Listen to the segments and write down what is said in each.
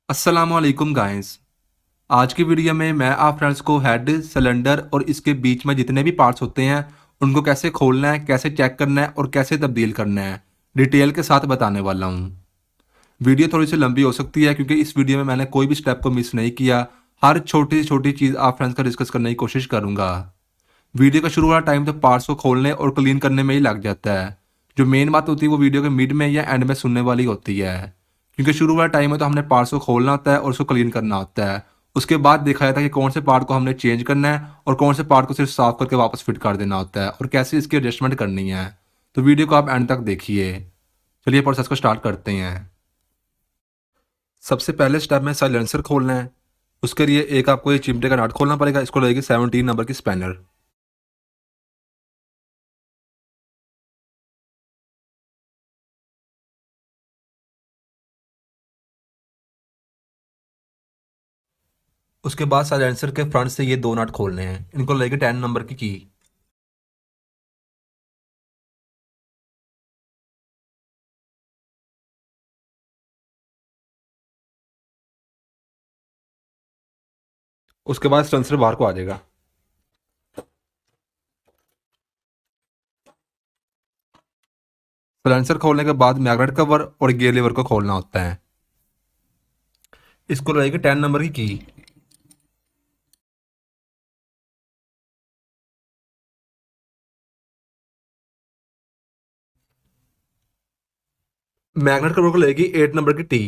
अस्सलाम वालेकुम गाइस। आज की वीडियो में मैं आप फ्रेंड्स को हेड, सिलेंडर और इसके बीच में जितने भी पार्ट्स होते हैं उनको कैसे खोलना है, कैसे चेक करना है और कैसे तब्दील करना है, डिटेल के साथ बताने वाला हूँ। वीडियो थोड़ी सी लंबी हो सकती है क्योंकि इस वीडियो में मैंने कोई भी स्टेप को मिस नहीं किया। हर छोटी से छोटी चीज़ आप फ्रेंड्स का डिस्कस करने की कोशिश करूँगा। वीडियो का शुरू वाला टाइम तो पार्ट्स को खोलने और क्लीन करने में ही लग जाता है। जो मेन बात होती है वो वीडियो के मिड में या एंड में सुनने वाली होती है, क्योंकि शुरू वाला टाइम में तो हमने पार्ट्स को खोलना होता है और उसको क्लीन करना होता है। उसके बाद देखा जाता है कि कौन से पार्ट को हमने चेंज करना है और कौन से पार्ट को सिर्फ साफ करके वापस फिट कर देना होता है और कैसे इसकी एडजस्टमेंट करनी है। तो वीडियो को आप एंड तक देखिए। चलिए प्रोसेस को स्टार्ट करते हैं। सबसे पहले स्टेप में साइलेंसर खोलना है। उसके लिए एक आपको ये चिमटे का नट खोलना पड़ेगा। इसको लगेगी 17 नंबर की स्पैनर। उसके बाद साइलेंसर के फ्रंट से ये दो नट खोलने हैं। इनको लगेगी 10 नंबर की की। उसके बाद सेंसर बाहर को आ जाएगा। साइलेंसर खोलने के बाद मैग्नेट कवर और गियर लीवर को खोलना होता है। इसको लगेगी 10 नंबर की की। मैग्नेट कवर को लगेगी 8 नंबर की टी।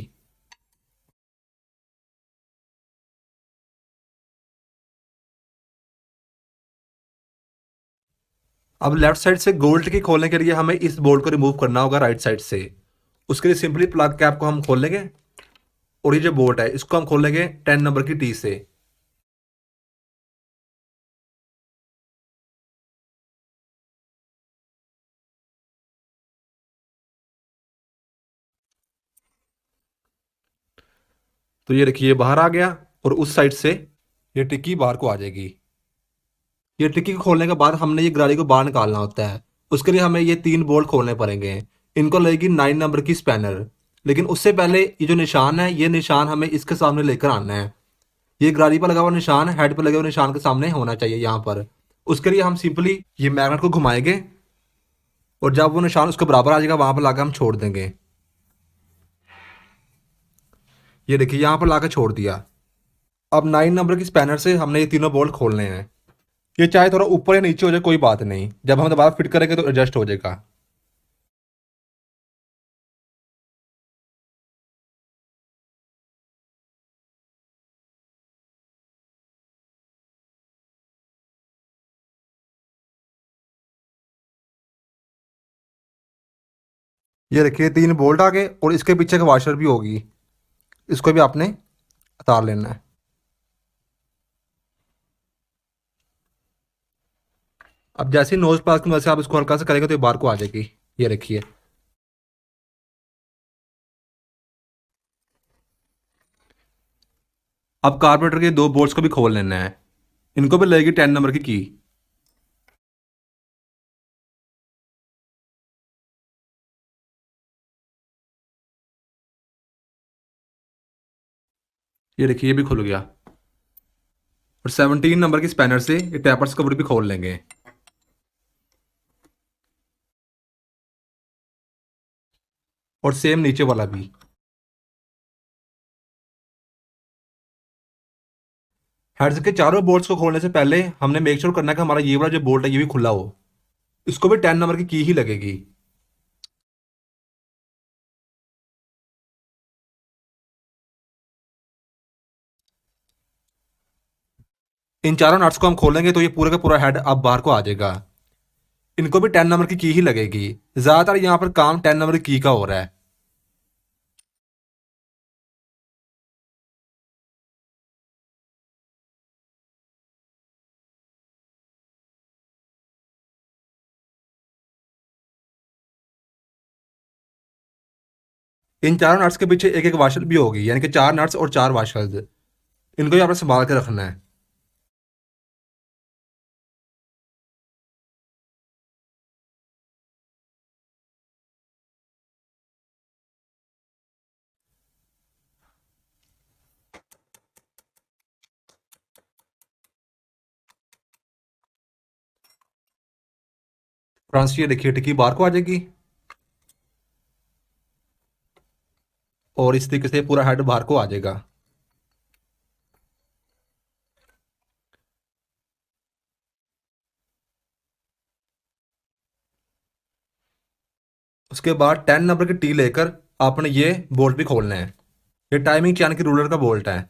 अब लेफ्ट साइड से गोल्ड की खोलने के लिए हमें इस बोल्ट को रिमूव करना होगा राइट साइड से। उसके लिए सिंपली प्लग कैप को हम खोल लेंगे और ये जो बोल्ट है इसको हम खोल लेंगे 10 नंबर की टी से। तो ये देखिए बाहर आ गया और उस साइड से ये टिक्की बाहर को आ जाएगी। ये टिक्की को खोलने के बाद हमने ये गाड़ी को बाहर निकालना होता है। उसके लिए हमें ये तीन बोल्ट खोलने पड़ेंगे। इनको लगेगी 9 नंबर की स्पैनर। लेकिन उससे पहले ये जो निशान है ये निशान हमें इसके सामने लेकर आना है। ये गाड़ी पर लगा हुआ निशान हेड पर लगे हुए निशान के सामने होना चाहिए यहाँ पर। उसके लिए हम सिंपली ये मैग्नेट को घुमाएंगे और जब वो निशान उसके बराबर आ जाएगा वहां पर लाकर हम छोड़ देंगे। ये देखिए यहाँ पर लाकर छोड़ दिया। अब 9 नंबर की स्पैनर से हमने ये तीनों बोल्ट खोलने हैं। ये चाहे थोड़ा ऊपर या नीचे हो जाए कोई बात नहीं, जब हम दोबारा फिट करेंगे तो एडजस्ट हो जाएगा। ये देखिए तीन बोल्ट आ गए और इसके पीछे का वाशर भी होगी। इसको भी आपने उतार लेना है। अब जैसे ही नोज पास की मदद से आप इसको हल्का सा करेंगे तो ये बाहर को आ जाएगी। ये रखिए। अब कार्बोरेटर के दो बोल्ट्स को भी खोल लेना है। इनको भी लगेगी 10 नंबर की। ये देखिए ये भी खुल गया। और 17 नंबर की स्पैनर से ये टैपर्स कवर भी खोल लेंगे। और सेम नीचे वाला भी। हेड्स के चारों बोल्ट्स को खोलने से पहले हमने मेक श्योर करना है कि हमारा ये वाला जो बोल्ट है ये भी खुला हो। इसको भी 10 नंबर की ही लगेगी। इन चारों नट्स को हम खोलेंगे तो ये पूरा का पूरा हेड अब बाहर को आ जाएगा। इनको भी 10 नंबर की ही लगेगी। ज्यादातर यहाँ पर काम 10 नंबर की का हो रहा है। इन चारों नट्स के पीछे एक एक वाशर भी होगी, यानी कि चार नट्स और चार वाशर्स। इनको भी आपने संभाल के रखना है। फ्रेंड्स ये देखिए टिक्की बाहर को आ जाएगी और इस तरीके से पूरा हेड बाहर को आ जाएगा। उसके बाद 10 नंबर की टी लेकर आपने ये बोल्ट भी खोलना है। ये टाइमिंग चैन की रूलर का बोल्ट है।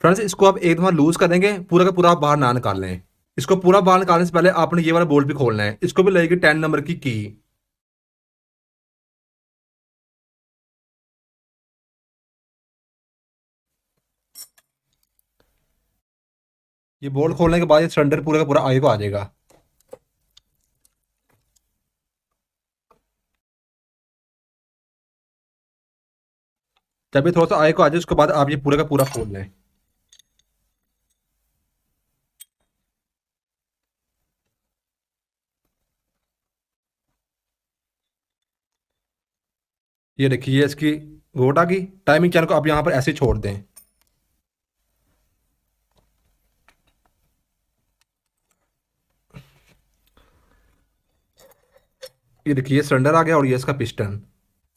फ्रेंड्स इसको आप एक दफा लूज कर देंगे, पूरा का पूरा आप बाहर ना निकाल लें। इसको पूरा बाहर निकालने से पहले आपने ये वाला बोल्ट भी खोलना है। इसको भी लगेगी 10 नंबर की की। ये बोल्ट खोलने के बाद ये सिलेंडर पूरा का पूरा आगे को आ जाएगा। जब ये थोड़ा सा आगे को आ जाए उसके बाद आप ये पूरा का पूरा खोल लें। ये देखिए इसकी गोट आ गई। टाइमिंग चैन को आप यहाँ पर ऐसे ही छोड़ दें। ये देखिए सिलेंडर आ गया और ये इसका पिस्टन।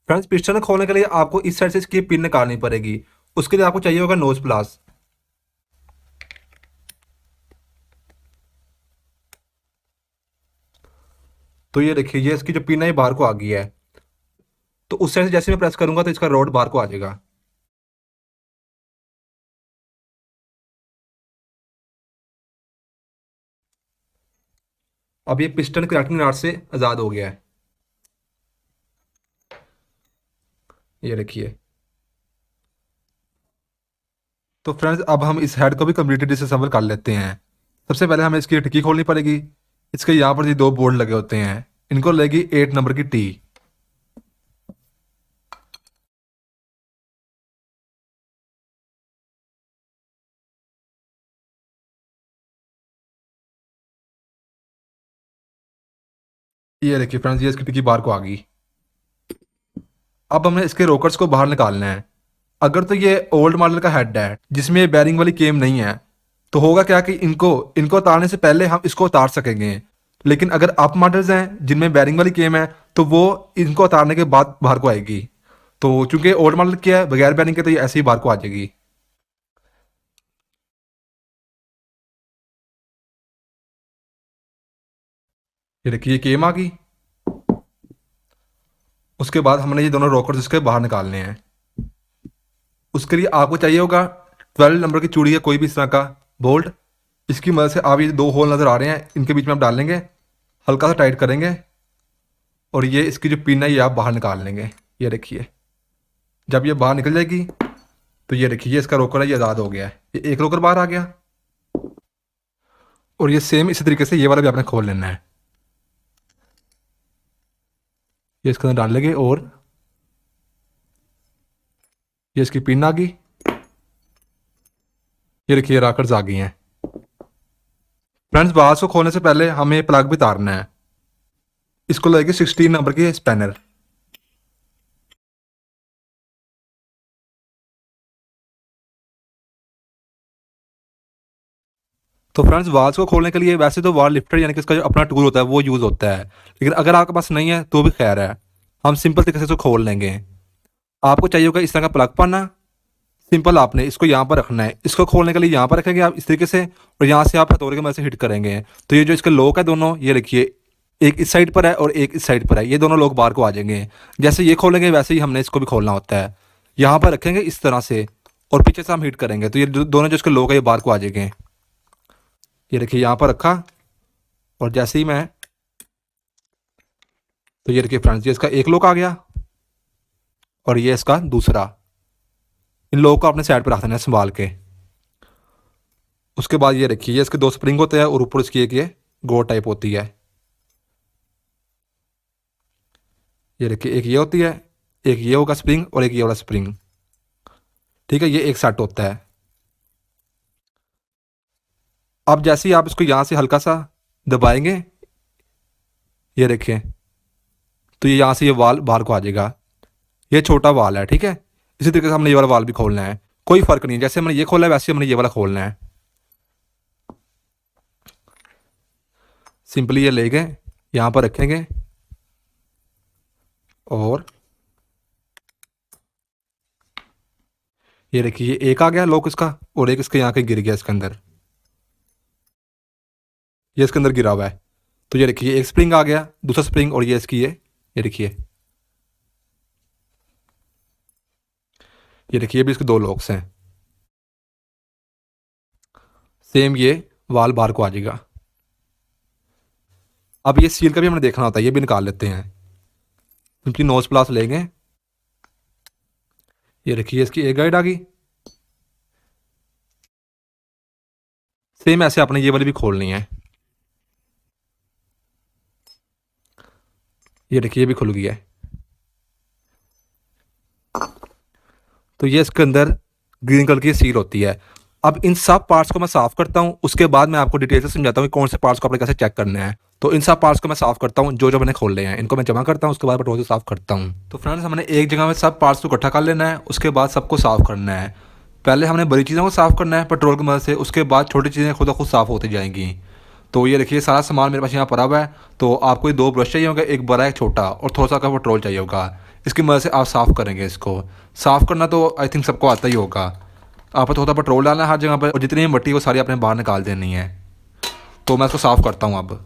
फ्रेंड्स पिस्टन खोलने के लिए आपको इस साइड से इसकी पिन निकालनी पड़ेगी। उसके लिए आपको चाहिए होगा नोज प्लास। तो ये देखिए ये इसकी जो पिन है ये बाहर को आ गई है। तो उस साइड से जैसे मैं प्रेस करूंगा तो इसका रोड बाहर को आ जाएगा। अब ये पिस्टन क्रैकिंग राड से आज़ाद हो गया है। ये देखिए। तो फ्रेंड्स अब हम इस हेड को भी कम्प्लीटली डिसअसेंबल कर लेते हैं। सबसे पहले हमें इसकी टिक्की खोलनी पड़ेगी। इसके यहाँ पर ये दो बोर्ड लगे होते हैं, इनको लगेगी 8 नंबर की टी। ये देखिए फ्रेंड्स ये इसकी टिक्की बाहर को आ गई। अब हमें इसके रोकर्स को बाहर निकालना है। अगर तो ये ओल्ड मॉडल का हेड है जिसमें ये बैरिंग वाली केम नहीं है तो होगा क्या कि इनको इनको उतारने से पहले हम इसको उतार सकेंगे। लेकिन अगर अप मॉडल्स हैं जिनमें बैरिंग वाली केम है तो वो इनको उतारने के बाद बाहर को आएगी। तो चूंकि ओल्ड मॉडल की है बगैर बैरिंग के तो ये ऐसे ही बाहर को आ जाएगी। ये देखिए ये केम आ गई। उसके बाद हमने ये दोनों रोकर्स इसके बाहर निकालने हैं। उसके लिए आपको चाहिए होगा 12 नंबर की चूड़ी या कोई भी इस तरह का बोल्ट। इसकी मदद से आप ये दो होल नज़र आ रहे हैं इनके बीच में आप डाल लेंगे, हल्का सा टाइट करेंगे और ये इसकी जो पिन है ये आप बाहर निकाल लेंगे। ये देखिए जब ये बाहर निकल जाएगी तो ये देखिए ये इसका रोकर है ये आज़ाद हो गया है। ये एक रोकर बाहर आ गया और ये सेम इसी तरीके से ये वाला भी आपने खोल लेना है। ये इसके अंदर डाल लेंगे और ये इसकी पिन आ गई। ये देखिए राकर्स आ गई हैं। फ्रेंड्स बाल्स को खोलने से पहले हमें प्लग भी तारना है। इसको लगेगी 16 नंबर की स्पैनर। तो फ्रेंड्स वाल्स को खोलने के लिए वैसे तो वाल लिफ्टर यानी कि इसका जो अपना टूल होता है वो यूज़ होता है, लेकिन अगर आपके पास नहीं है तो भी खैर है, हम सिंपल तरीके से इसको खोल लेंगे। आपको चाहिए होगा इस तरह का प्लग पाना। सिंपल आपने इसको यहाँ पर रखना है। इसको खोलने के लिए यहाँ पर रखेंगे आप इस तरीके से और यहाँ से आप हथौड़े की मदद से हिट करेंगे तो ये जो इसके लॉक है दोनों ये देखिए एक इस साइड पर है और एक इस साइड पर है, ये दोनों लोग बाहर को आ जाएंगे। जैसे ये खोलेंगे वैसे ही हमने इसको भी खोलना होता है। यहाँ पर रखेंगे इस तरह से और पीछे से हम हिट करेंगे तो ये दोनों जो इसके लॉक है ये बाहर को आ जाएंगे। ये देखिए यहाँ पर रखा और जैसे ही मैं तो ये देखिए फ्रेंड्स ये इसका एक लॉक आ गया और ये इसका दूसरा। इन लोगों को अपने साइड पर रख देना है संभाल के। उसके बाद ये देखिए ये इसके दो स्प्रिंग होते हैं और ऊपर इसकी एक ये गोल टाइप होती है। ये देखिए एक ये होती है, एक ये होगा स्प्रिंग और एक ये वाला स्प्रिंग। ठीक है ये एक सेट होता है। अब जैसे ही आप इसको यहाँ से हल्का सा दबाएंगे ये देखिए तो ये यहाँ से ये वाल बाहर को आ जाएगा। ये छोटा वाल है ठीक है। इसी तरीके से हमने ये वाला वाल भी खोलना है। कोई फ़र्क नहीं है, जैसे हमने ये खोला है वैसे हमने ये वाला खोलना है। सिंपली ये ले गए, यहाँ पर रखेंगे और ये देखिए ये एक आ गया लॉक इसका, और एक इसके यहाँ के गिर गया इसके अंदर, ये इसके अंदर गिरा हुआ है। तो ये देखिए एक स्प्रिंग आ गया, दूसरा स्प्रिंग, और ये इसकी ये देखिए, ये देखिए भी इसके दो लॉक्स हैं। सेम ये वाल बार को आ जाएगा। अब ये सील का भी हमें देखना होता है, ये भी निकाल लेते हैं। क्योंकि नोज प्लास लेंगे, ये देखिए इसकी एक गाइड आ गई। सेम ऐसे आपने ये वाली भी खोलनी है, ये देखिए ये भी खुल गया है। तो ये इसके अंदर ग्रीन कलर की सील होती है। अब इन सब पार्ट्स को मैं साफ़ करता हूँ, उसके बाद मैं आपको डिटेल से समझाता हूँ कि कौन से पार्ट्स को आपने कैसे चेक करना है। तो इन सब पार्ट्स को मैं साफ़ करता हूँ, जो जो मैंने खोल लिए हैं इनको मैं जमा करता हूँ, उसके बाद पेट्रोल से साफ़ करता हूँ। तो फ्रेंड्स हमने एक जगह में सब पार्ट्स को इकट्ठा कर लेना है, उसके बाद सबको साफ़ करना है। पहले हमने बड़ी चीज़ों को साफ़ करना है पेट्रोल की मदद से, उसके बाद छोटी चीज़ें खुद ब खुद साफ़ होती जाएंगी। तो ये देखिए सारा सामान मेरे पास यहाँ पड़ा हुआ है। तो आपको ये दो ब्रश चाहिए होगा, एक बड़ा एक छोटा, और थोड़ा सा का पेट्रोल चाहिए होगा। इसकी मदद से आप साफ़ करेंगे इसको। साफ़ करना तो आई थिंक सबको आता ही होगा। आपको थोड़ा पेट्रोल डालना है हर जगह पर, और जितनी भी मिट्टी वो सारी आपने बाहर निकाल देनी है। तो मैं इसको साफ़ करता हूँ अब।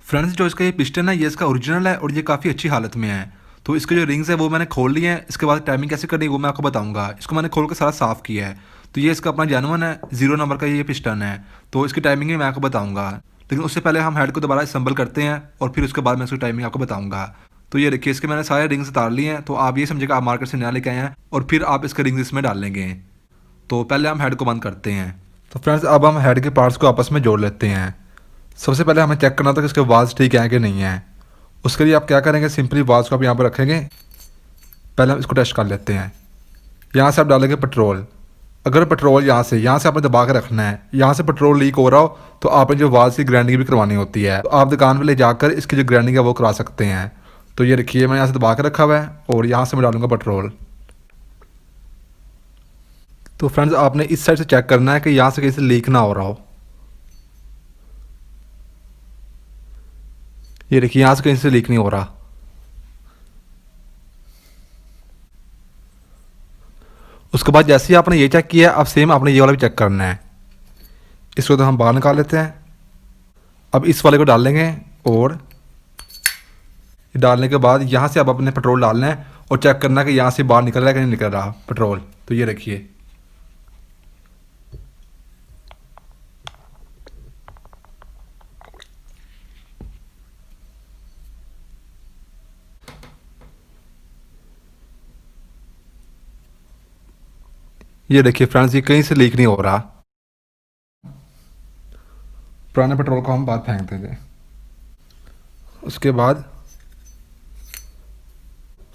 फ्रेंड्स जो इसका ये पिस्टन है ये इसका ओरिजिनल है, और ये काफ़ी अच्छी हालत में है। तो इसके जो रिंग्स है वो मैंने खोल लिए हैं। इसके बाद टाइमिंग कैसे करनी है वो मैं आपको बताऊंगा। इसको मैंने खोल कर सारा साफ़ किया है। तो ये इसका अपना जेनुइन है, 0 नंबर का ये पिस्टन है। तो इसकी टाइमिंग भी मैं आपको बताऊंगा, लेकिन उससे पहले हम हेड को दोबारा असम्बल करते हैं, और फिर उसके बाद मैं इसकी टाइमिंग आपको बताऊंगा। तो ये देखिए इसके मैंने सारे रिंग्स उतार लिए हैं। तो आप ये समझिएगा आप मार्केट से नया लेके आए हैं, और फिर आप इसके रिंग्स इसमें डाल लेंगे। तो पहले हम हेड को बंद करते हैं। तो फ्रेंड्स अब हम हेड के पार्ट्स को आपस में जोड़ लेते हैं। सबसे पहले हमें चेक करना था कि इसके वाल्स ठीक हैं कि नहीं हैं। उसके लिए आप क्या करेंगे, सिंपली वाल्स को आप यहाँ पर रखेंगे। पहले हम इसको टेस्ट कर लेते हैं। यहाँ से आप डालेंगे पेट्रोल। अगर पेट्रोल यहाँ से आपने दबा के रखना है, यहाँ से पेट्रोल लीक हो रहा हो, तो आपने जो वाल्स की ग्राइंडिंग भी करवानी होती है। तो आप दुकान पर ले जाकर इसकी जो ग्राइंडिंग है वो करा सकते हैं। तो ये देखिए मैं यहाँ से दबा के रखा हुआ है, और यहाँ से मैं डालूंगा पेट्रोल। तो फ्रेंड्स आपने इस साइड से चेक करना है कि यहाँ से कहीं से लीक ना हो रहा हो। ये देखिए यहाँ से कहीं से लीक नहीं हो रहा। उसके बाद जैसे ही आपने ये चेक किया, अब सेम आपने ये वाला भी चेक करना है। इसको तो हम बाहर निकाल लेते हैं। अब इस वाले को डाल लेंगे, और डालने के बाद यहाँ से अब अपने पेट्रोल डालना है, और चेक करना है कि यहाँ से बाहर निकल रहा है कि नहीं निकल रहा पेट्रोल। तो ये देखिए फ्रेंड्स ये कहीं से लीक नहीं हो रहा। पुराने पेट्रोल को हम बाहर फेंकते थे। उसके बाद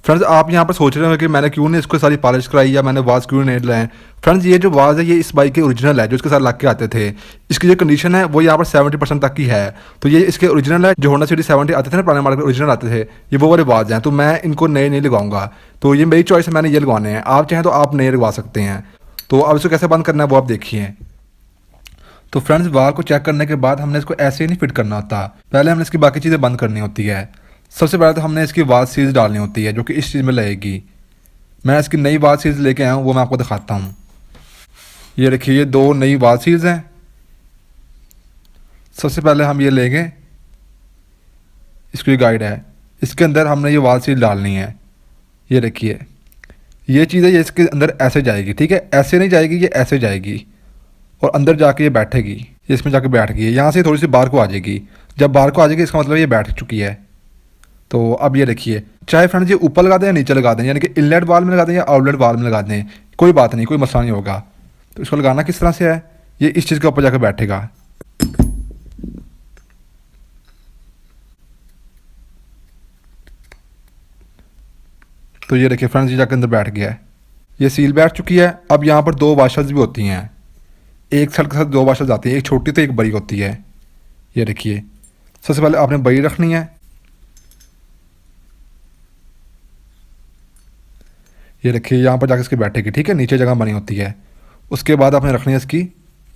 फ्रेंड्स आप यहाँ पर सोच रहे हो कि मैंने क्यों नहीं इसको सारी पॉलिश कराई या मैंने वाज क्यों नहीं लाए। फ्रेंड्स ये जो वाज है ये इस बाइक के ओरिजिनल है जो इसके साथ लग के आते थे। इसकी जो कंडीशन है वो यहाँ पर 70% तक की है। तो ये इसके ओरिजिनल है। जो होंडा सिटी 70 आते थे ना पुराने मॉडल के ओरिजिनल आते थे, ये वो वाले वाज हैं। तो मैं इनको नए नहीं लगाऊंगा। तो ये मेरी चॉइस है, मैंने ये लगवाने हैं। आप चाहें तो आप नए लगवा सकते हैं। तो अब इसको कैसे बंद करना है वो आप देखिए। तो फ्रेंड्स वाल को चेक करने के बाद हमने इसको ऐसे ही नहीं फिट करना होता, पहले हमने इसकी बाकी चीज़ें बंद करनी होती है। सबसे पहले तो हमने इसकी वाल सील्स डालनी होती है जो कि इस चीज़ में लगेगी। मैं इसकी नई वाल सील्स लेके आया हूँ, वो मैं आपको दिखाता हूँ। ये देखिए ये 2 नई वाल सील्स हैं। सबसे पहले हम ये लेंगे, इसकी गाइड है, इसके अंदर हमने ये वाल सील डालनी है। ये देखिए ये चीज़ है, ये इसके अंदर ऐसे जाएगी, ठीक है, ऐसे नहीं जाएगी, ये ऐसे जाएगी और अंदर जाके ये बैठेगी। ये इसमें जाके बैठ गई है, यहाँ से थोड़ी सी बाहर को आ जाएगी। जब बाहर को आ जाएगी इसका मतलब ये बैठ चुकी है। तो अब ये देखिए, चाहे फ्रेंड्स ये ऊपर लगा दें या नीचे लगा दें, यानी कि इनलेट वाल में लगा दें या आउटलेट वाल में लगा दें, कोई बात नहीं, कोई मसला नहीं होगा। तो इसको लगाना किस तरह से है, ये इस चीज़ के ऊपर जाकर बैठेगा। तो ये देखिए फ्रेंड्स ये जाकर अंदर बैठ गया है। ये सील बैठ चुकी है। अब यहाँ पर 2 वाशर्स भी होती हैं, एक साइड के साथ 2 वाशर्स आती हैं, एक छोटी तो एक बड़ी होती है। ये देखिए सबसे पहले आपने बड़ी रखनी है। ये देखिए यहाँ पर जाकर इसकी बैठेगी, ठीक है, नीचे जगह बनी होती है। उसके बाद आपने रखनी है इसकी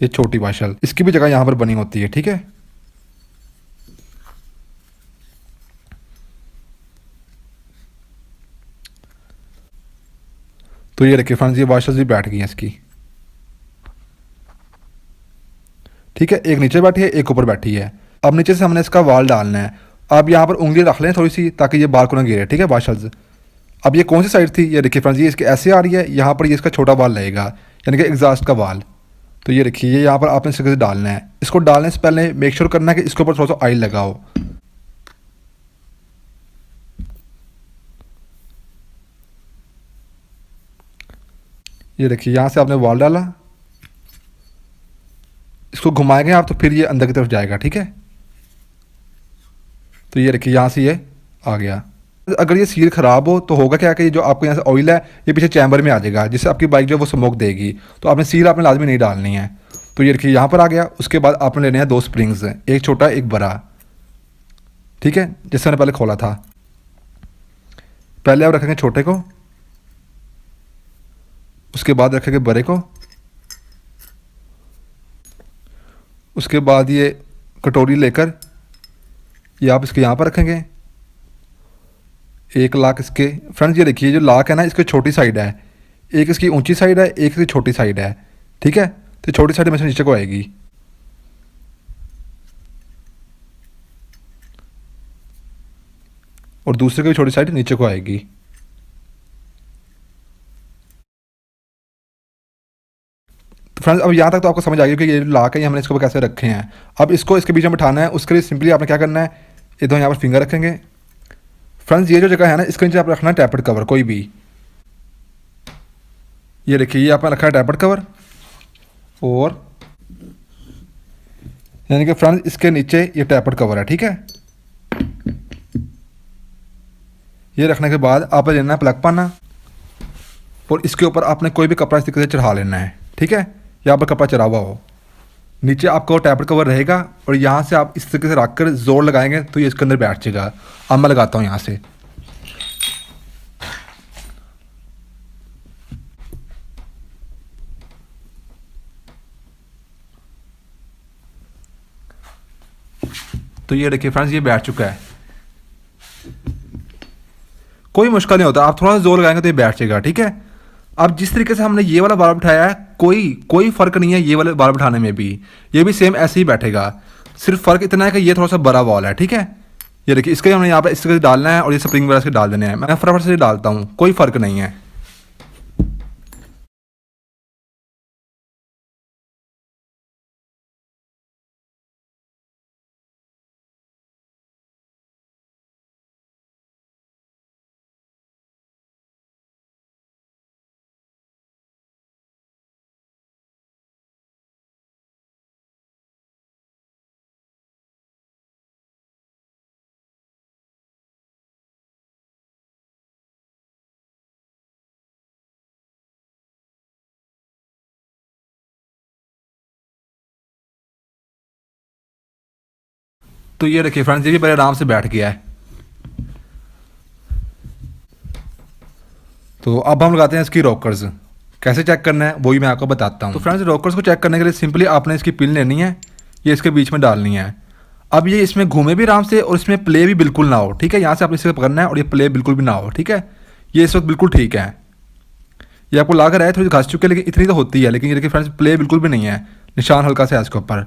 ये छोटी वाशल, इसकी भी जगह यहाँ पर बनी होती है, ठीक है। तो ये देखिए फ्रेंड्स ये वाशल्स भी बैठ गई हैं इसकी, ठीक है, एक नीचे बैठी है एक ऊपर बैठी है। अब नीचे से हमने इसका वाल डालना है। अब यहाँ पर उंगली रख लें थोड़ी सी ताकि ये बाहर को ना गिरे, ठीक है, वाशल्स। अब ये कौन सी साइड थी, ये देखिए फ्रेंड्स ये इसके ऐसे आ रही है, यहाँ पर ये इसका छोटा वाल लगेगा, यानी कि एग्जॉस्ट का वाल। तो ये देखिए ये यहाँ पर आपने इस तरह से डालना है। इसको डालने से पहले मेक श्योर करना है कि इसके ऊपर थोड़ा सा ऑयल लगाओ। ये देखिए यहाँ से आपने वाल डाला, इसको घुमाएंगे आप तो फिर ये अंदर की तरफ जाएगा, ठीक है। तो ये देखिए यहाँ से ये आ गया। अगर ये सील ख़राब हो तो होगा क्या कि जो आपको यहाँ से ऑयल है ये पीछे चैम्बर में आ जाएगा, जिससे आपकी बाइक जो है वो स्मोक देगी। तो आपने सील आपने लाजमी नहीं डालनी है। तो ये देखिए यहाँ पर आ गया। उसके बाद आपने लेने हैं 2 स्प्रिंग्स, एक छोटा एक बड़ा, ठीक है, जिससे मैंने पहले खोला था। पहले आप रखेंगे छोटे को, उसके बाद रखेंगे बड़े को, उसके बाद ये कटोरी लेकर ये आप इसके यहाँ पर रखेंगे। एक लाख इसके फ्रेंड्स ये देखिए जो लाख है ना इसकी छोटी साइड है, एक इसकी ऊंची साइड है, एक इसकी छोटी साइड है, ठीक है। तो छोटी साइड में से नीचे को आएगी और दूसरे की भी छोटी साइड नीचे को आएगी। तो फ्रेंड्स अब यहाँ तक तो आपको समझ आ गई कि ये लाख है ये हमने इसके ऊपर कैसे रखे हैं। अब इसको इसके बीच में बिठाना है। उसके लिए सिंपली आपने क्या करना है, ये तो यहाँ पर फिंगर रखेंगे। फ्रेंड्स ये जो जगह है ना इसके नीचे आप रखना है टैपेड कवर कोई भी। ये देखिए ये आपने रखा है टैपेड कवर, और यानी कि फ्रेंड्स इसके नीचे ये टैपेड कवर है, ठीक है। ये रखने के बाद आपने लेना है प्लग पाना और इसके ऊपर आपने कोई भी कपड़ा इस तरीके से चढ़ा लेना है, ठीक है। यहाँ पर कपड़ा चढ़ा हुआ हो, नीचे आपका टैपेड कवर रहेगा और यहाँ से आप इस तरीके से रख कर जोर लगाएंगे तो ये इसके अंदर बैठ जाएगा। अब मैं लगाता हूँ यहाँ से। तो ये देखिए फ्रेंड्स ये बैठ चुका है, कोई मुश्किल नहीं होता, आप थोड़ा सा जोर लगाएंगे तो ये बैठ जाएगा, ठीक है। अब जिस तरीके से हमने ये वाला बाल बिठाया है कोई कोई फ़र्क नहीं है ये वाले बाल बिठाने में भी, ये भी सेम ऐसे ही बैठेगा। सिर्फ फ़र्क इतना है कि ये थोड़ा सा बड़ा बॉल है, ठीक है। ये देखिए इसके हमने यहाँ पर इस तरह से डालना है और ये स्प्रिंग वगैरह से डाल देने हैं। मैं फटाफट से डालता हूँ, कोई फ़र्क नहीं है। तो ये देखिए फ्रेंड्स, ये भी बड़े आराम से बैठ गया है। तो अब हम लगाते हैं इसकी रॉकर्स। कैसे चेक करना है वो भी मैं आपको बताता हूँ। तो फ्रेंड्स, रॉकर्स को चेक करने के लिए सिंपली आपने इसकी पिन लेनी है, ये इसके बीच में डालनी है। अब ये इसमें घूमे भी आराम से और इसमें प्ले भी बिल्कुल ना हो, ठीक है। यहाँ से आपने इसे पकड़ना है और ये प्ले बिल्कुल भी ना हो, ठीक है। ये इस वक्त बिल्कुल ठीक है। ये आपको ला कर आए, थोड़ी घस चुके हैं, लेकिन इतनी तो होती है। लेकिन ये देखिए फ्रेंड्स, प्ले बिल्कुल भी नहीं है, निशान हल्का से है इसके ऊपर।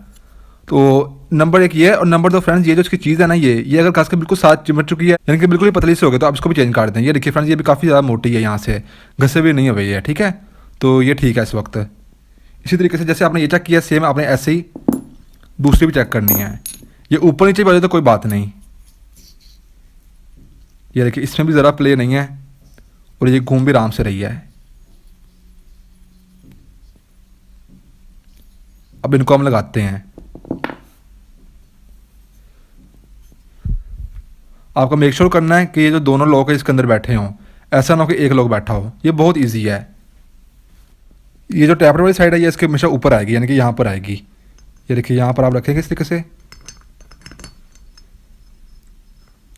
तो नंबर एक ये है। और नंबर दो फ्रेंड्स, ये जो इसकी चीज़ है ना, ये अगर घस के बिल्कुल साथ चिमट चुकी है, यानी कि बिल्कुल ही पतली से हो गई, तो आप इसको भी चेंज कर दें। ये देखिए फ्रेंड्स, ये भी काफ़ी ज़्यादा मोटी है, यहाँ से घसे भी नहीं हो गई है, ठीक है। तो ये ठीक है इस वक्त। इसी तरीके से जैसे आपने ये चेक किया, सेम आपने ऐसे ही दूसरी भी चेक करनी है। ये ऊपर नीचे बढ़े तो कोई बात नहीं। ये देखिए, इसमें भी ज़रा प्ले नहीं है और ये घूम भी आराम से रही है। अब इनको हम लगाते हैं। आपको मेक श्योर करना है कि ये जो दोनों लोग हैं इसके अंदर बैठे हों, ऐसा ना हो कि एक लोग बैठा हो। ये बहुत इजी है। ये जो टैपर वाली साइड है, ये इसके हमेशा ऊपर आएगी, यानी कि यहाँ पर आएगी। ये देखिए, यहाँ पर आप रखेंगे इस तरीके से,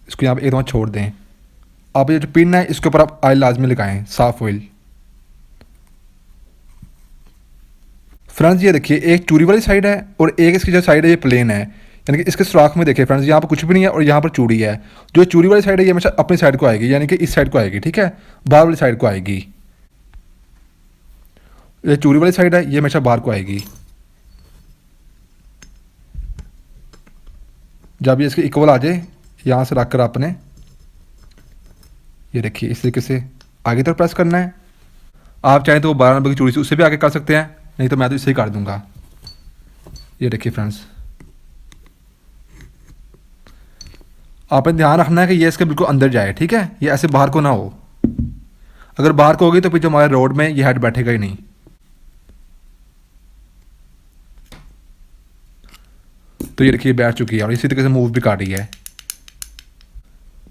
इसको यहाँ पर एकदम छोड़ दें। आप ये जो पिन है, इसके ऊपर आप ऑयल लाजमी लगाएं, साफ ऑयल। फ्रेंड्स, ये देखिए, एक चूड़ी वाली साइड है और एक इसकी जो साइड है ये प्लेन है, यानी कि इसके सुराख में देखिए फ्रेंड्स, यहाँ पर कुछ भी नहीं है और यहाँ पर चूड़ी है। जो चूड़ी वाली साइड है, ये हमेशा अपनी साइड को आएगी, यानी कि इस साइड को आएगी, ठीक है, बाहर वाली साइड को आएगी। ये चूड़ी वाली साइड है, ये हमेशा बाहर को आएगी। जब ये इसके इक्वल आ जाए, यहाँ से रख कर आपने ये देखिए इस तरीके से आगे तक प्रेस करना है। आप चाहें तो वो 12 नंबर की चूड़ी से उससे भी आगे कर सकते हैं, नहीं तो मैं तो इससे ही कर दूंगा। ये देखिए फ्रेंड्स, आपने ध्यान रखना है कि ये इसके बिल्कुल अंदर जाए, ठीक है, ये ऐसे बाहर को ना हो। अगर बाहर को होगी तो फिर जो हमारे रोड में ये हेड बैठेगा ही नहीं। तो ये देखिए बैठ चुकी है और इसी तरीके से मूव भी कर रही है।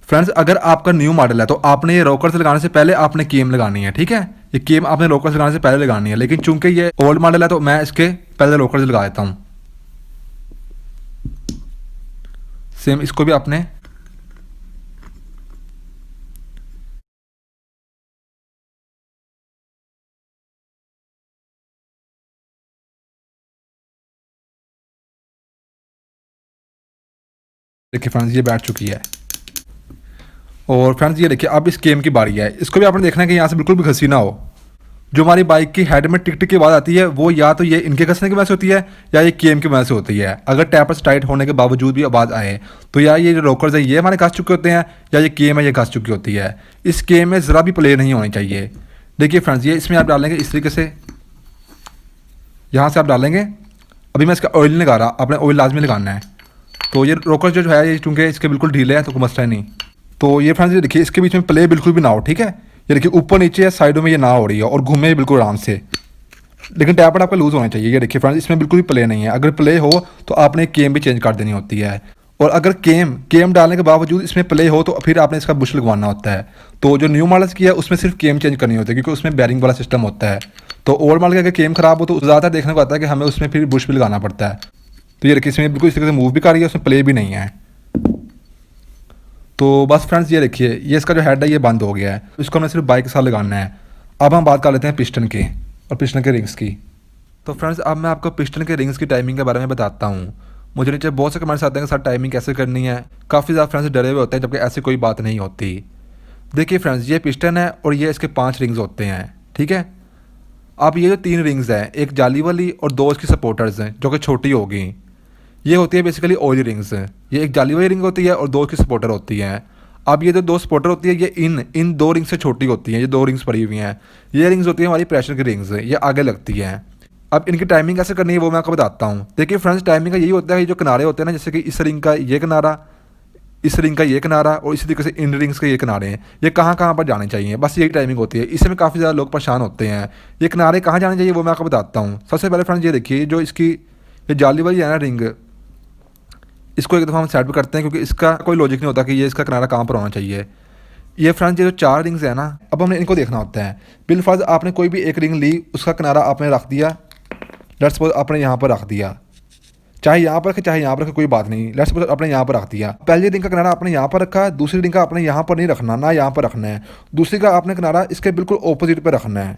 फ्रेंड्स, अगर आपका न्यू मॉडल है तो आपने ये रॉकर्स लगाने से पहले आपने केम लगानी है, ठीक है। ये केम आपने रॉकर्स लगाने से पहले लगानी है, लेकिन चूंकि ये ओल्ड मॉडल है तो मैं इसके पहले रॉकर्स लगा देता हूँ। सेम इसको भी आपने देखिए फ्रेंड्स, ये बैठ चुकी है। और फ्रेंड्स, ये देखिए अब इस गेम की बारी है। इसको भी आपने देखना है कि यहाँ से बिल्कुल भी घसी ना हो। जो हमारी बाइक की हेड में टिक टिक की आवाज़ आती है, वो या तो ये इनके घसने की वजह से होती है या ये गेम की वजह से होती है। अगर टैपर्स टाइट होने के बावजूद भी आवाज़ आए तो या ये जो रॉकर्स है ये हमारे घस चुके होते हैं, या ये गेम है ये घस चुकी होती है। इस गेम में ज़रा भी प्ले नहीं होनी चाहिए। देखिए फ्रेंड्स, ये इसमें आप डालेंगे इस तरीके से, यहाँ से आप डालेंगे। अभी मैं इसका ऑयल नहीं लगा रहा, आपने ऑयल लाजमी लगाना है। तो ये रॉकर्स जो है, ये चूँकि इसके बिल्कुल ढीले हैं तो कोई मसला नहीं। तो ये फ्रेंड्स, ये देखिए इसके बीच में प्ले बिल्कुल भी ना हो, ठीक है। ये देखिए ऊपर नीचे या साइडों में ये ना हो रही है और घूमे बिल्कुल आराम से, लेकिन टैपर आपका लूज़ होना चाहिए। ये देखिए फ्रेंड्स, इसमें बिल्कुल भी प्ले नहीं है। अगर प्ले हो तो आपने केम भी चेंज कर देनी होती है। और अगर केम डालने के बावजूद इसमें प्ले हो तो फिर आपने इसका बुश लगवाना होता है। तो जो न्यू मॉडल्स की है उसमें सिर्फ केम चेंज करनी होती है, क्योंकि उसमें बैरिंग वाला सिस्टम होता है। तो ओल्ड मॉडल का अगर केम खराब हो तो ज़्यादा देखने को आता है कि हमें उसमें फिर बुश भी लगाना पड़ता है। तो ये देखिए इसमें बिल्कुल इस तरीके से मूव भी कर रही है, उसमें प्ले भी नहीं है। तो बस फ्रेंड्स, ये देखिए ये इसका जो हेड है ये बंद हो गया है। इसको हमें सिर्फ बाइक के साथ लगाना है। अब हम बात कर लेते हैं पिस्टन के और पिस्टन के रिंग्स की। तो फ्रेंड्स, अब मैं आपको पिस्टन के रिंग्स की टाइमिंग के बारे में बताता हूँ। मुझे नीचे बहुत से कमेंट्स आते हैं कि सर टाइमिंग कैसे करनी है। काफ़ी ज़्यादा फ्रेंड्स डरे हुए होते हैं, जबकि ऐसी कोई बात नहीं होती। देखिए फ्रेंड्स, ये पिस्टन है और ये इसके 5 रिंग्स होते हैं, ठीक है। अब ये जो 3 रिंग्स हैं, एक जाली वाली और 2 इसकी सपोर्टर्स हैं जो कि छोटी होगी। ये होती है बेसिकली ऑयली रिंग्स। ये एक जाली वाली रिंग होती है और 2 की सपोर्टर होती हैं। अब ये जो 2 सपोर्टर होती है ये इन 2 रिंग्स से छोटी होती हैं। ये 2 रिंग्स पड़ी हुई हैं। ये रिंग्स होती है हमारी प्रेशर की रिंग्स, ये आगे लगती हैं। अब इनकी टाइमिंग कैसे करनी है वो मैं आपको बताता हूँ। देखिए फ्रेंड्स, टाइमिंग का यही होता है कि जो किनारे होते हैं ना, जैसे कि इस रिंग का ये किनारा, इस रिंग का ये किनारा और इसी तरीके से इन रिंग्स के ये किनारे हैं, ये कहाँ कहाँ पर जाने चाहिए, बस यही टाइमिंग होती है। इसमें काफ़ी ज़्यादा लोग परेशान होते हैं। ये किनारे कहाँ जाने चाहिए वो मैं आपको बताता हूँ। सबसे पहले फ्रेंड्स, ये देखिए जो इसकी ये जाली वाली है ना रिंग, इसको एक दफ़ा हम सेट भी करते हैं, क्योंकि इसका कोई लॉजिक नहीं होता कि ये इसका किनारा कहाँ पर होना चाहिए। ये फ्रेंड्स, ये जो 4 रिंग्स है ना, अब हमने इनको देखना होता है। बिलफर्ज आपने कोई भी एक रिंग ली, उसका किनारा आपने रख दिया, लेट्स सपोज आपने यहाँ पर रख दिया, चाहे यहाँ पर रखे चाहे यहाँ पर रखे, कोई बात नहीं। लेट्स सपोज आपने यहाँ पर रख दिया, पहले रिंग का किनारा आपने यहाँ पर रखा है, दूसरी रिंग का आपने यहाँ पर नहीं रखना, ना यहाँ पर रखना है। दूसरी का आपने किनारा इसके बिल्कुल ऑपोजिट पर रखना है।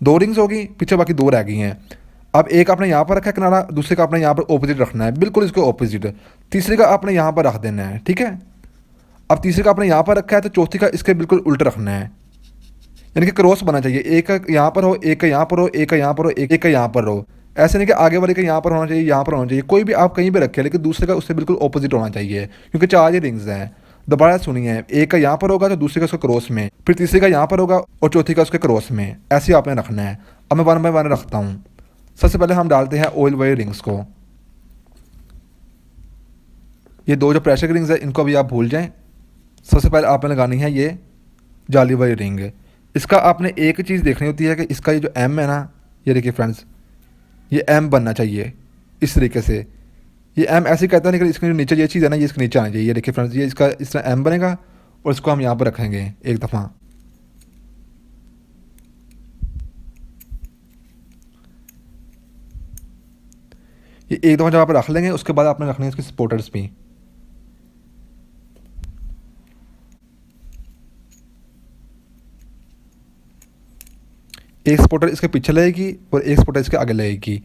दो रिंग्स होगी, पीछे बाकी दो रह गई हैं। अब एक आपने यहाँ पर रखा है किनारा, दूसरे का आपने यहाँ पर ऑपोजिट रखना है, बिल्कुल इसके ऑपोजिट। तीसरे का आपने यहाँ पर रख देना है, ठीक है। अब तीसरे का आपने यहाँ पर रखा है तो चौथी का इसके बिल्कुल उल्टा रखना है, यानी कि क्रॉस बना चाहिए। एक का यहाँ पर हो, एक का यहाँ पर हो, एक का यहाँ पर हो, एक का यहाँ पर हो। ऐसे नहीं कि आगे वाले का यहाँ पर होना चाहिए, यहाँ पर होना चाहिए, कोई भी आप कहीं भी रखें, लेकिन दूसरे का उससे बिल्कुल ऑपोजिट होना चाहिए, क्योंकि चार ही रिंग्स हैं। दोबारा सुनिए, एक का यहाँ पर होगा तो दूसरे का उसका क्रॉस में, फिर तीसरे का यहाँ पर होगा और चौथी का उसके क्रॉस में, ऐसे ही आपने रखना है। अब मैं वन बाय वन रखता हूँ। सबसे पहले हम डालते हैं ऑयल वाली रिंग्स को। ये दो जो प्रेशर रिंग्स है इनको अभी आप भूल जाएं। सबसे पहले आपने लगानी है ये जाली वाली रिंग। इसका आपने एक चीज़ देखनी होती है कि इसका ये जो एम है ना, ये देखिए फ्रेंड्स, ये एम बनना चाहिए इस तरीके से। ये एम ऐसे ही कहता है, लेकिन इसके जो नीचे ये चीज़ है ना, ये इसके नीचे आनी चाहिए। ये देखिए फ्रेंड्स, ये इसका इस तरह एम बनेगा और इसको हम यहाँ पर रखेंगे एक दफ़ा। ये एक दफ़ा जब आप रख लेंगे, उसके बाद आपने रखने हैं इसके सपोर्टर्स भी। एक सपोर्टर इसके पीछे लगेगी और एक सपोर्टर इसके आगे लगेगी।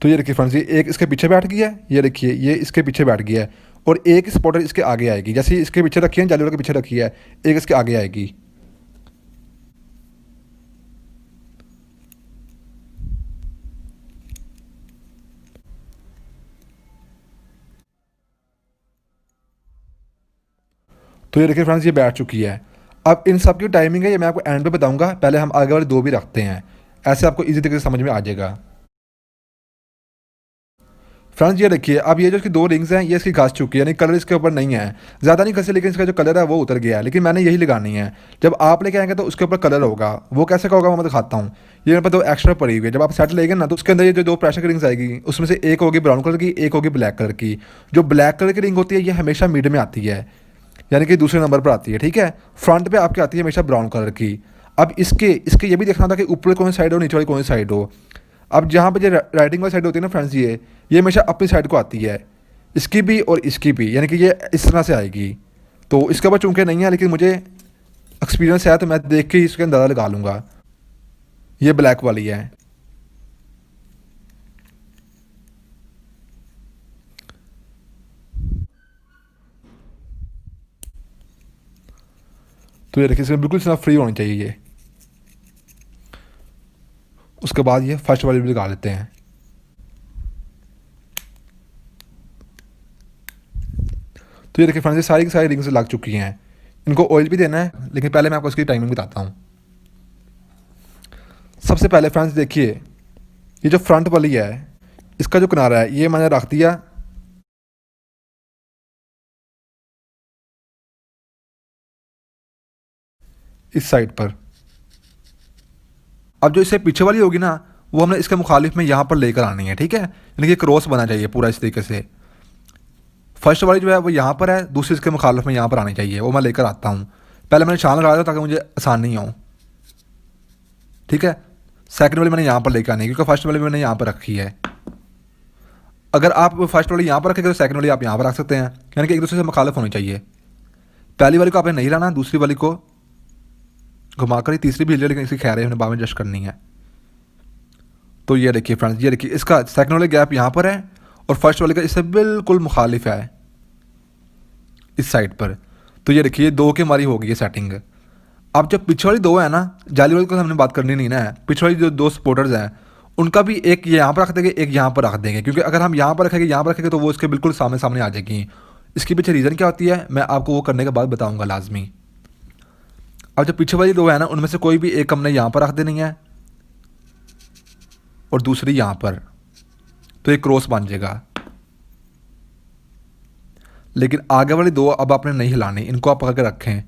तो ये देखिए फ्रेंड्स, ये एक इसके पीछे बैठ गया है, ये देखिए ये इसके पीछे बैठ गया है, और एक सपोर्टर इसके आगे आएगी। जैसे ही इसके पीछे रखी है, जाली वाले के पीछे रखी है, एक इसके आगे आएगी। तो ये देखिए फ्रेंड्स, ये बैठ चुकी है। अब इन सब की टाइमिंग है, ये मैं आपको एंड पे बताऊंगा। पहले हम आगे वाले दो भी रखते हैं, ऐसे आपको इजी तरीके से समझ में आ जाएगा। फ्रेंड्स ये देखिए, अब ये जो इसकी दो रिंग्स हैं, ये इसकी घस चुकी है, यानी कलर इसके ऊपर नहीं है, ज़्यादा नहीं घसे, लेकिन इसका जो कलर है वो उतर गया है। लेकिन मैंने यही लगानी है। जब आप लेके आएंगे तो उसके ऊपर कलर होगा। वो कैसे का होगा मैं दिखाता हूँ। ये मेरे पास दो एक्स्ट्रा पड़ी हुई है। जब आप सेट लेंगे ना, तो उसके अंदर ये जो दो प्रेशर की रिंग्स आएगी, उसमें से एक होगी ब्राउन कलर की, एक होगी ब्लैक कलर की। जो ब्लैक कलर की रिंग होती है, ये हमेशा मिड में आती है, यानी कि दूसरे नंबर पर आती है, ठीक है। फ्रंट पे आपकी आती है हमेशा ब्राउन कलर की। अब इसके इसके ये भी देखना था कि ऊपर कौन सी साइड हो, नीचे वाली कौन सी साइड हो। अब जहाँ पे जो राइटिंग वाली साइड होती है ना फ्रेंड्स, ये हमेशा अपनी साइड को आती है, इसकी भी और इसकी भी, यानी कि ये इस तरह से आएगी। तो इसके ऊपर चूंकि नहीं है, लेकिन मुझे एक्सपीरियंस है, तो मैं देख के ही इसके अंदाज़ा लगा लूँगा। ये ब्लैक वाली है। तो ये देखिए, इसमें बिल्कुल इतना फ्री होनी चाहिए ये। उसके बाद ये फर्स्ट वाली भी लगा लेते हैं। तो ये देखिए फ्रेंड्स, ये सारी की सारी रिंग्स लग चुकी हैं। इनको ऑयल भी देना है, लेकिन पहले मैं आपको इसकी टाइमिंग बताता हूँ। सबसे पहले फ्रेंड्स देखिए, ये जो फ्रंट वाली है, इसका जो किनारा है, ये मैंने रख दिया इस साइड पर। अब जो इससे पीछे वाली होगी ना, वो हमने इसके मुखालिफ में यहाँ पर लेकर आनी है, ठीक है। यानी कि क्रॉस बना चाहिए पूरा इस तरीके से। फर्स्ट वाली जो है वो यहाँ पर है, दूसरी इसके मुखालिफ में यहाँ पर आनी चाहिए, वो मैं लेकर आता हूँ। पहले मैंने निशान लगा दिया ताकि मुझे आसान नहीं हो, ठीक है। सेकंड वाली मैंने यहाँ पर लेकर आनी है, क्योंकि फर्स्ट वाली मैंने यहाँ पर रखी है। अगर आप फर्स्ट वाली यहाँ पर रखेंगे तो सेकंड वाली आप यहाँ पर रख सकते हैं, यानी कि एक दूसरे से मुखालिफ होनी चाहिए। पहली वाली को आपने नहीं लाना, दूसरी वाली को घुमाकर ही तीसरी भी हिल जाए, लेकिन इसकी खैर है, हमने बाद में एडजस्ट करनी है। तो ये देखिए फ्रेंड्स, ये देखिए इसका सेकंड वाले गैप यहाँ पर है और फर्स्ट वाले का इससे बिल्कुल मुखालिफ है इस साइड पर। तो ये देखिए, दो के हमारी हो गई है सेटिंग। अब जब पीछे वाली दो है ना, जाली वाली को हमने बात करनी नहीं ना है, पीछे वाली जो दो सपोर्टर्स हैं, उनका भी एक यहाँ पर रख देंगे, एक यहाँ पर रख देंगे, क्योंकि अगर हम यहाँ पर रखेंगे, यहाँ पर रखेंगे, तो वो इसके बिल्कुल सामने सामने आ जाएगी। इसके पीछे रीज़न क्या होती है, मैं आपको वो करने के बाद बताऊँगा लाजमी। अब जो पीछे वाली दो है ना, उनमें से कोई भी एक हमने यहाँ पर रख देनी है और दूसरी यहाँ पर, तो एक क्रॉस बन जाएगा। लेकिन आगे वाली दो अब आपने नहीं हिलानी, इनको आप पकड़ के रखें।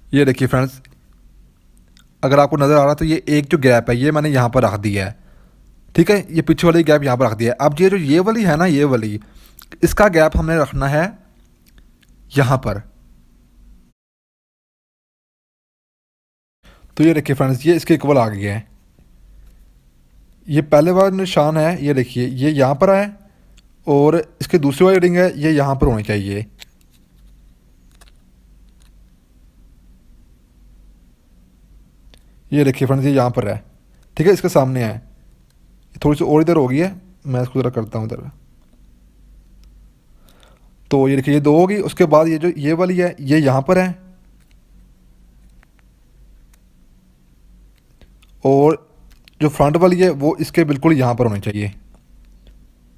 ये देखिए फ्रेंड्स, अगर आपको नज़र आ रहा है तो ये एक जो गैप है ये मैंने यहाँ पर रख दिया है, ठीक है। ये पीछे वाली गैप यहाँ पर रख दिया है। अब ये जो ये वाली है ना, ये वाली, इसका गैप हमने रखना है यहाँ पर। तो ये देखिए फ्रेंड्स, ये इसके इक्वल आ गया है। ये पहले वाला निशान है, ये देखिए ये यहाँ पर है, और इसके दूसरी वाली रिंग है ये यहाँ पर होनी चाहिए। ये देखिए फ्रेंड्स, ये यहाँ पर है, ठीक है, इसके सामने है। थोड़ी सी और इधर हो गई है, मैं इसको ज़रा करता हूँ इधर। तो ये देखिए ये दो होगी, उसके बाद ये जो ये वाली है ये यहाँ पर है, और जो फ्रंट वाली है वो इसके बिल्कुल यहाँ पर होनी चाहिए।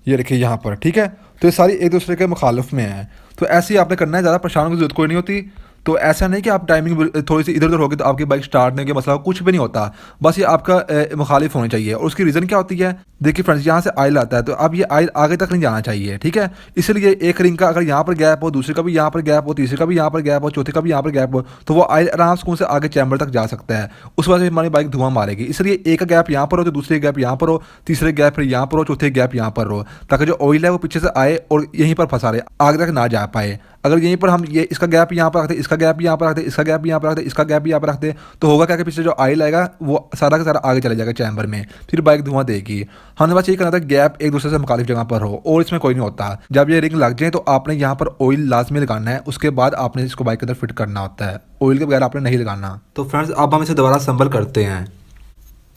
ये देखिए यहाँ पर, ठीक है। तो ये सारी एक दूसरे के मुखालिफ में है। तो ऐसे ही आपने करना है, ज़्यादा परेशान की जरूरत कोई नहीं होती। तो ऐसा नहीं कि आप टाइमिंग थोड़ी सी इधर उधर होगी तो आपकी बाइक स्टार्ट नहीं होगी, मसला कुछ भी नहीं होता। बस ये आपका मुखालिफ होनी चाहिए। और उसकी रीज़न क्या होती है, देखिए फ्रेंड्स, यहाँ से आयल आता है, तो अब ये आयल आगे तक नहीं जाना चाहिए, ठीक है। इसलिए एक रिंग का अगर यहाँ पर गैप हो, दूसरे का भी यहाँ पर गैप हो, तीसरे का भी यहाँ पर गैप हो, चौथे का भी यहाँ पर गैप हो, तो वो आयल आराम से आगे चैम्बर तक जा सकता है। उस वजह से हमारी बाइक धुआं मारेगी। इसलिए एक गैप यहाँ पर हो तो दूसरे गैप यहाँ पर हो, तीसरे गैप फिर यहाँ पर हो, चौथे गैप यहाँ पर हो, ताकि जो ऑयल है वो पीछे से आए और यहीं पर फंसा रहे, आगे तक ना जा पाए। अगर यहीं पर हम ये इसका गैप यहाँ पर रखते, इसका गैप यहाँ पर रखते, इसका गैप यहाँ पर रखते, इसका गैप यहाँ पर रखते, तो होगा क्या कि पीछे जो ऑयल आएगा वो सारा का सारा आगे चले जाएगा चैम्बर में, फिर बाइक धुआं देगी। हमने बस ये करना था गैप एक दूसरे से मुखालिफ जगह पर हो, और इसमें कोई नहीं होता। जब ये रिंग लग जाए तो आपने यहाँ पर ऑयल लाजमी लगाना है, उसके बाद आपने इसको बाइक के अंदर फिट करना होता है। ऑयल के बगैर आपने नहीं लगाना। तो फ्रेंड्स, अब हम इसे दोबारा असम्बल करते हैं।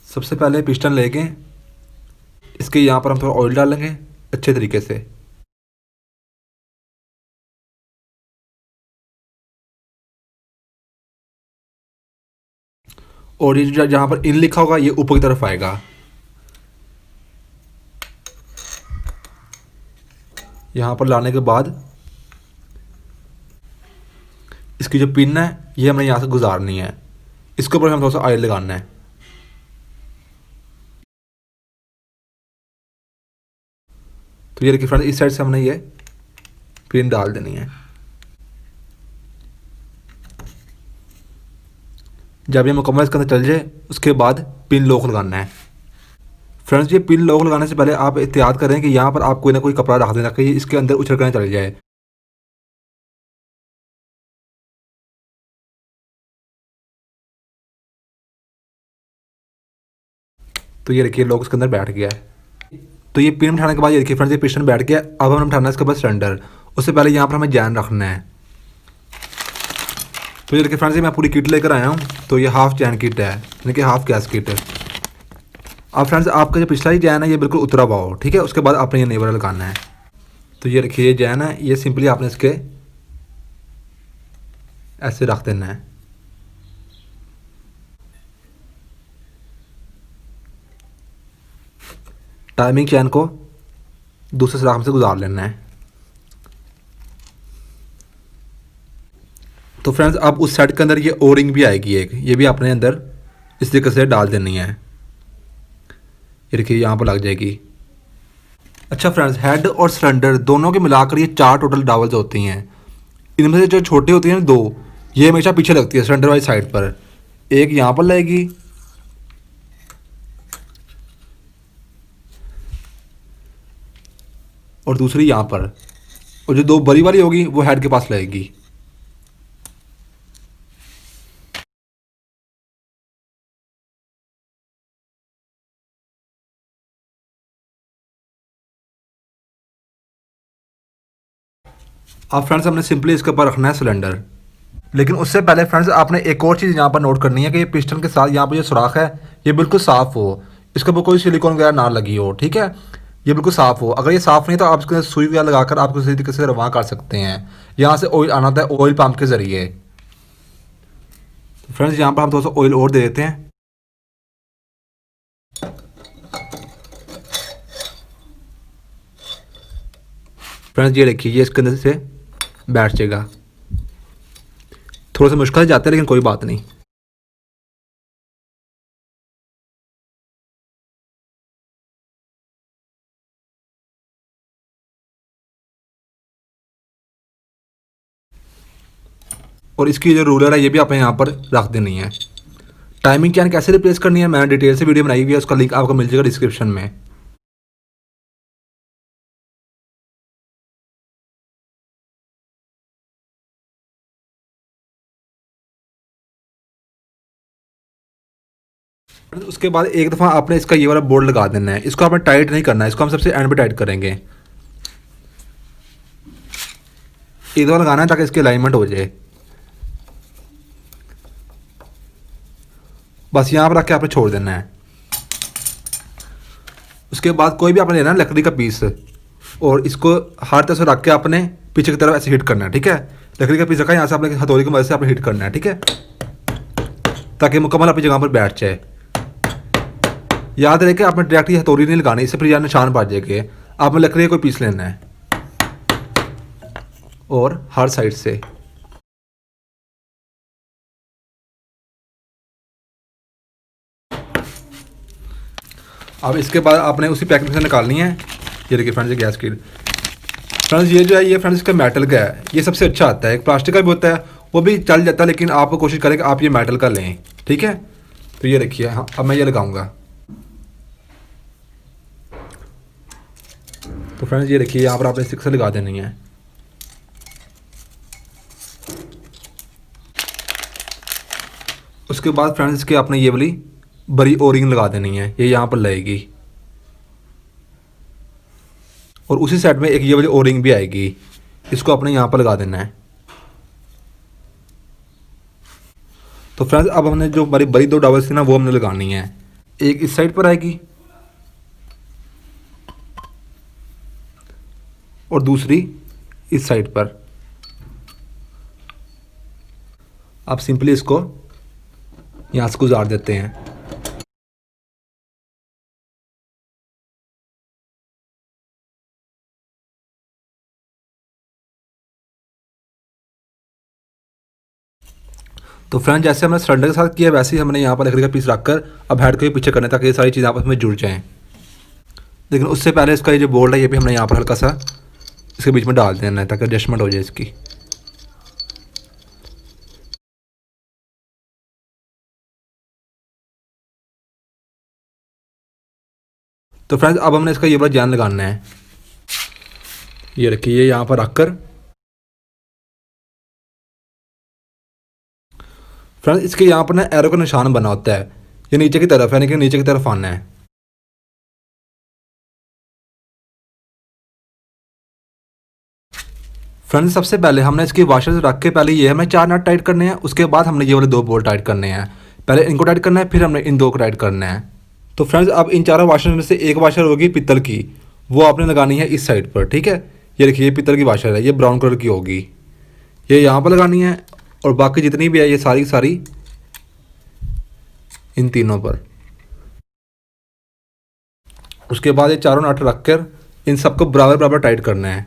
सबसे पहले पिस्टन लेके इसके यहाँ पर हम थोड़ा ऑयल डालेंगे अच्छे तरीके से। और ये जहाँ पर इन लिखा होगा ये ऊपर की तरफ आएगा। यहाँ पर लाने के बाद इसकी जो पिन है ये हमें यहाँ से गुजारनी है, इसके ऊपर हम थोड़ा सा ऑयल लगाना है। तो ये देखिए फ्रेंड्स, इस साइड से हमने ये पिन डाल देनी है। जब ये मुकम्मल इसके अंदर चल जाए उसके बाद पिन लॉक लगाना है। फ्रेंड्स, ये पिन लॉक लगाने से पहले आप एहतियात करें कि यहाँ पर आप कोई ना कोई कपड़ा रख देना कि इसके अंदर उछल कर चल जाए। तो ये देखिए लॉक इसके अंदर बैठ गया है। तो ये पिन उठाने के बाद ये देखिए फ्रेंड्स, ये पिस्टन बैठ गया। अब हमें उठाना है इसके बाद सिलेंडर। उससे पहले यहाँ पर हमें जैन रखना है। तो ये देखिए फ्रेंड्स, मैं पूरी किट लेकर आया हूँ। तो ये हाफ जैन किट है, यानी कि हाफ गैस किट है। अब फ्रेंड्स, आपका जो पिछला ही जैन है ये बिल्कुल उतरा हुआ हो, ठीक है। उसके बाद आपने ये नेवर लगाना है। तो ये देखिए ये जैन है, ये सिंपली आपने इसके ऐसे रख देना है। टाइमिंग चैन को दूसरे सलाख से गुजार लेना है। तो फ्रेंड्स, अब उस साइड के अंदर ये ओ रिंग भी आएगी एक, ये भी आपने अंदर इस तरीके से डाल देनी है। ये देखिए यहाँ पर लग जाएगी। अच्छा फ्रेंड्स, हेड और सिलेंडर दोनों के मिलाकर ये 4 टोटल डावल्स होती हैं। इनमें से जो छोटी होती हैं 2, ये हमेशा पीछे लगती है सिलेंडर वाली साइड पर। एक यहाँ पर लगेगी और दूसरी यहाँ पर, और जो 2 बड़ी वाली होगी वो हेड के पास लगेगी। अब फ्रेंड्स, हमने सिंपली इसके ऊपर रखना है सिलेंडर। लेकिन उससे पहले फ्रेंड्स, आपने एक और चीज़ यहाँ पर नोट करनी है कि ये पिस्टन के साथ यहाँ पर जो सुराख है ये बिल्कुल साफ़ हो, इसके ऊपर कोई सिलिकॉन वगैरह ना लगी हो, ठीक है। ये बिल्कुल साफ़ हो। अगर ये साफ़ नहीं तो आप इसके अंदर सुई वगैरह लगाकर आप किसी तरीके से रवां कर सकते हैं। यहाँ से ऑयल आना था ऑयल पंप के ज़रिए। फ्रेंड्स, यहाँ पर हम थोड़ा सा ऑयल और दे देते हैं। फ्रेंड्स, ये देखिए ये इसके अंदर से बैठ जाएगा। थोड़ा सा मुश्किल से जाता है लेकिन कोई बात नहीं। और इसकी जो रूलर है ये भी आपने यहाँ पर रख देनी है। टाइमिंग चैन कैसे रिप्लेस करनी है मैंने डिटेल से वीडियो बनाई हुई है, उसका लिंक आपको मिल जाएगा डिस्क्रिप्शन में। उसके बाद एक दफ़ा आपने इसका ये वाला बोर्ड लगा देना है, इसको आपने टाइट नहीं करना है, इसको हम सबसे एंड पे टाइट करेंगे। एक दफ़ा लगाना है ताकि इसकी अलाइनमेंट हो जाए। बस यहाँ पर रख के आपने छोड़ देना है। उसके बाद कोई भी आपने लेना है लकड़ी का पीस और इसको हर तरह से रख के आपने पीछे की तरफ ऐसे हिट करना है, ठीक है। लकड़ी का पीस रखा है, यहाँ से आपने हथौड़ी की मदद से आपने हिट करना है, ठीक है, ताकि मुकम्मल अपनी जगह पर बैठ जाए। याद रहे कि आपने डायरेक्ट ये हथौड़ी नहीं लगानी, इससे फिर यहाँ निशान पड़ जाएंगे। आपने लकड़ी का कोई पीस लेना है और हर साइड से अब इसके बाद आपने उसी पैकेट से निकालनी है। ये देखिए फ्रेंड्स, ये गैस की फ्रेंड्स, ये जो है ये फ्रेंड्स इसका मेटल का है, ये सबसे अच्छा आता है। एक प्लास्टिक का भी होता है, वो भी चल जाता है, लेकिन आप कोशिश करें कि आप ये मेटल का लें, ठीक है। तो ये देखिए, हाँ अब मैं ये लगाऊंगा। तो फ्रेंड्स ये देखिए, यहाँ पर आपने स्टिक से लगा देनी है। उसके बाद फ्रेंड्स इसके आपने ये वाली बड़ी ओरिंग लगा देनी है, ये यहाँ पर लगेगी और उसी साइड में एक ये वाली ओरिंग भी आएगी, इसको आपने यहाँ पर लगा देना है। तो फ्रेंड्स अब हमने जो बड़ी बड़ी दो डबल्स थी ना, वो हमने लगानी है। एक इस साइड पर आएगी और दूसरी इस साइड पर। आप सिंपली इसको यहाँ से गुजार देते हैं। तो फ्रेंड जैसे हमने सिलेंडर के साथ किया वैसे ही हमने यहाँ पर लकड़ी का पीस रखकर अब हेड को ही पीछे करना है, ताकि ये सारी चीज़ें आपस में जुड़ जाएं। लेकिन उससे पहले इसका ये जो बोल्ट है ये भी हमने यहाँ पर हल्का सा इसके बीच में डाल देना है, ताकि एडजस्टमेंट हो जाए इसकी। तो फ्रेंड्स अब हमने इसका ये वाला जैन लगाना है। ये रखिए, यहाँ पर रखकर फ्रेंड्स इसके यहाँ पर ना एरो का निशान बना होता है, ये नीचे की तरफ है, लेकिन नीचे की तरफ आना है। फ्रेंड्स सबसे पहले हमने इसकी वाशर रख के पहले ये हमें 4 नट टाइट करने हैं, उसके बाद हमने ये वाले 2 बोल्ट टाइट करने हैं। पहले इनको टाइट करना है, फिर हमने इन 2 को टाइट करना है। तो फ्रेंड्स अब इन चारों वाशर में से एक वाशर होगी पित्तल की, वो आपने लगानी है इस साइड पर, ठीक है। ये देखिए, ये पित्तल की वाशर है, ये ब्राउन कलर की होगी, ये यहाँ पर लगानी है। और बाकी जितनी भी है ये सारी सारी इन तीनों पर। उसके बाद ये चारों नट रखकर इन सबको बराबर बराबर टाइट करना है।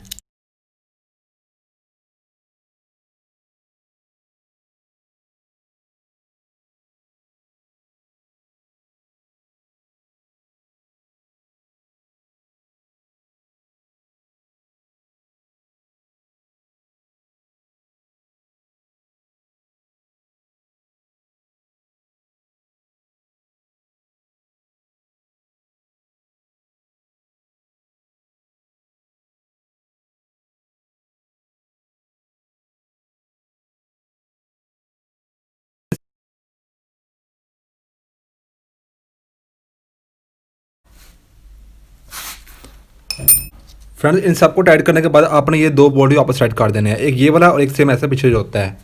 फ्रेंड्स इन सबको टाइट करने के बाद आपने ये 2 बोल्ट वापस टाइट कर देने हैं, एक ये वाला और एक सेम ऐसा पीछे जो होता है।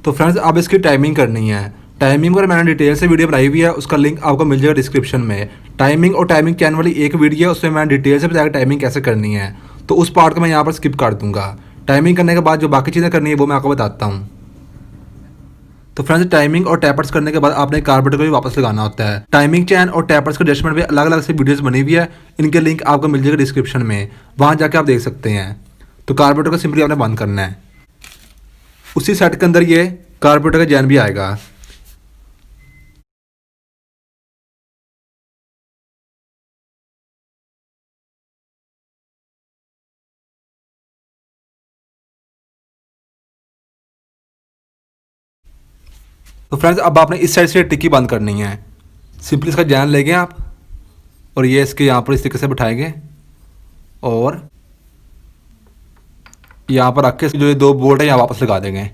तो फ्रेंड्स अब इसकी टाइमिंग करनी है। टाइमिंग पर मैंने डिटेल से वीडियो बनाई हुई है, उसका लिंक आपको मिल जाएगा डिस्क्रिप्शन में। टाइमिंग और टाइमिंग चैन वाली एक वीडियो है, उसमें मैंने डिटेल से बताया टाइमिंग कैसे करनी है, तो उस पार्ट को मैं यहाँ पर स्किप कर दूंगा। टाइमिंग करने के बाद जो बाकी चीज़ें करनी है वो मैं आपको बताता हूँ। तो फ्रेंड्स टाइमिंग और टैपर्स करने के बाद आपने कार्बोरेटर को भी वापस लगाना होता है। टाइमिंग चैन और टैपर्स का एडजस्टमेंट भी अलग अलग से वीडियोस बनी हुई है, इनके लिंक आपको मिल जाएगा डिस्क्रिप्शन में, वहाँ जाके आप देख सकते हैं। तो कार्बोरेटर को सिंपली आपने बंद करना है। उसी सेट के अंदर ये कार्बोरेटर का जैन भी आएगा। तो फ्रेंड्स अब आपने इस साइड से टिक्की बंद करनी है। सिंपली इसका जैन लेंगे आप और ये इसके यहाँ पर इस तरीके से बिठाएंगे और यहाँ पर रख के जो ये 2 बोल्ट है यहाँ वापस लगा देंगे।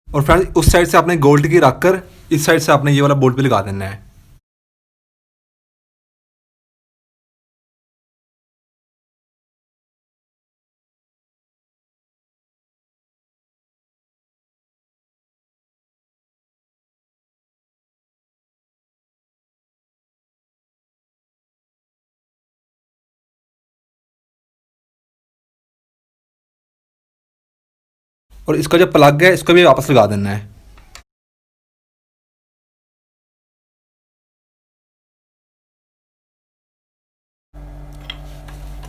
और फ्रेंड्स उस साइड से आपने गोल्ड की रख कर इस साइड से आपने ये वाला बोल्ट भी लगा देना है। और इसका जो प्लग है इसको भी वापस लगा देना है।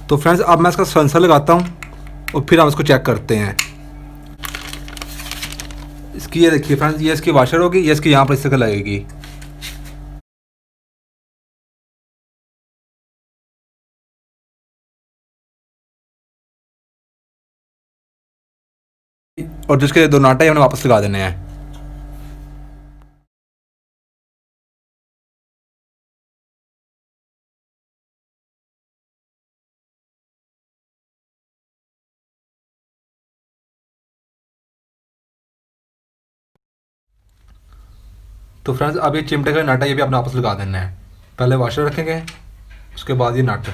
तो फ्रेंड्स अब मैं इसका सेंसर लगाता हूँ और फिर हम इसको चेक करते हैं। इसकी ये देखिए फ्रेंड्स, ये इसकी वाशर होगी, ये इसकी यहाँ पर इस तरह लगेगी। और जिसके 2 नाटे हैं उन्हें वापस लगा देने हैं। तो फ्रेंड्स अब ये चिमटे का नाटा ये भी आपने वापस लगा देना है। पहले वाशर रखेंगे, उसके बाद ये नट।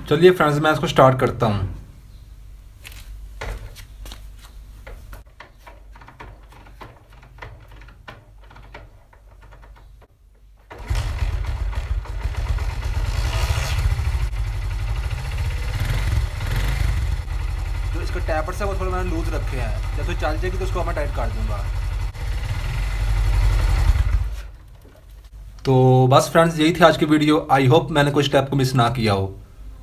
चलिए फ्रेंड्स मैं इसको स्टार्ट करता हूँ। जो इसका टैपर्स है वो थोड़ा मैंने लूज रखे हैं, जब तो चल जाएगी तो उसको मैं टाइट कर दूंगा। तो बस फ्रेंड्स यही थी आज की वीडियो। आई होप मैंने कोई स्टेप को मिस ना किया हो।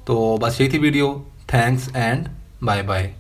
तो बस यही थी video. Thanks and bye bye.